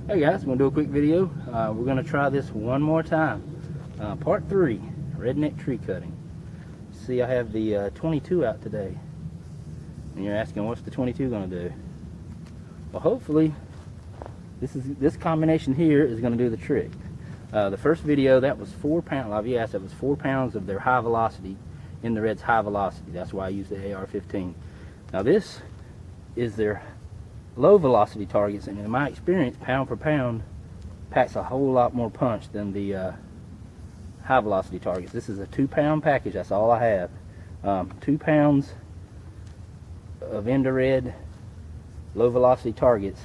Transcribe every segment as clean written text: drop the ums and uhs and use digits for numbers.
Hey guys, I'm going to do a quick video. We're going to try this one more time. Part 3, redneck tree cutting. See, I have the 22 out today. And you're asking, what's the 22 going to do? Well, hopefully, this combination here is going to do the trick. The first video, that was 4 pounds. A lot of you asked, that was 4 pounds of their high velocity, in the red's high velocity. That's why I use the AR-15. Now this is their low velocity targets, and in my experience, pound for pound packs a whole lot more punch than the high velocity targets. This is a 2-pound package. That's all I have. 2 pounds of infrared low velocity targets.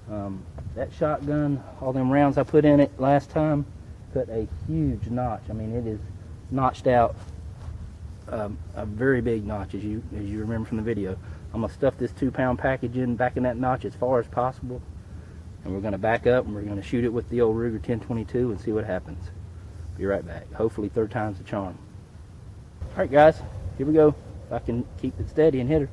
That shotgun, all them rounds I put in it last time, cut a huge notch. I mean, it is notched out a very big notch, as you remember from the video. I'm going to stuff this 2-pound package back in that notch as far as possible, and we're going to back up and we're going to shoot it with the old Ruger 1022 and see what happens. Be right back. Hopefully third time's the charm. Alright guys, here we go. If I can keep it steady and hit her.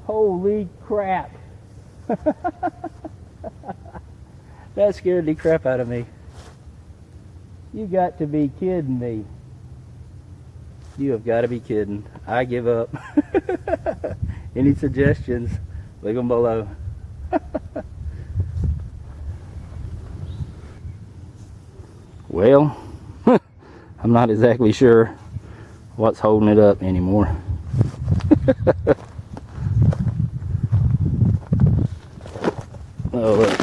Holy crap. That scared the crap out of me. You got to be kidding me. You have got to be kidding. I give up. Any suggestions, leave them below. Well, I'm not exactly sure what's holding it up anymore. Oh, look.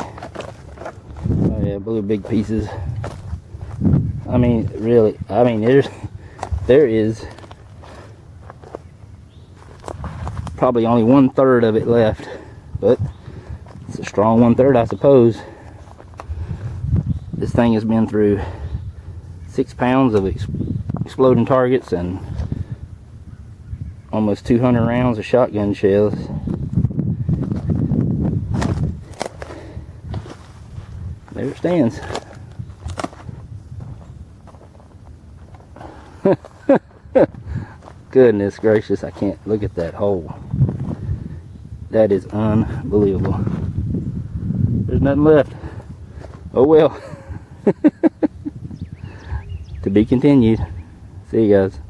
Oh yeah, blue big pieces. I mean, really, I mean, there is probably only 1/3 of it left, but it's a strong 1/3, I suppose. This thing has been through 6 pounds of exploding targets and almost 200 rounds of shotgun shells. There it stands. Goodness gracious, I can't look at that hole. That is unbelievable. There's nothing left. Oh well. To be continued. See you guys.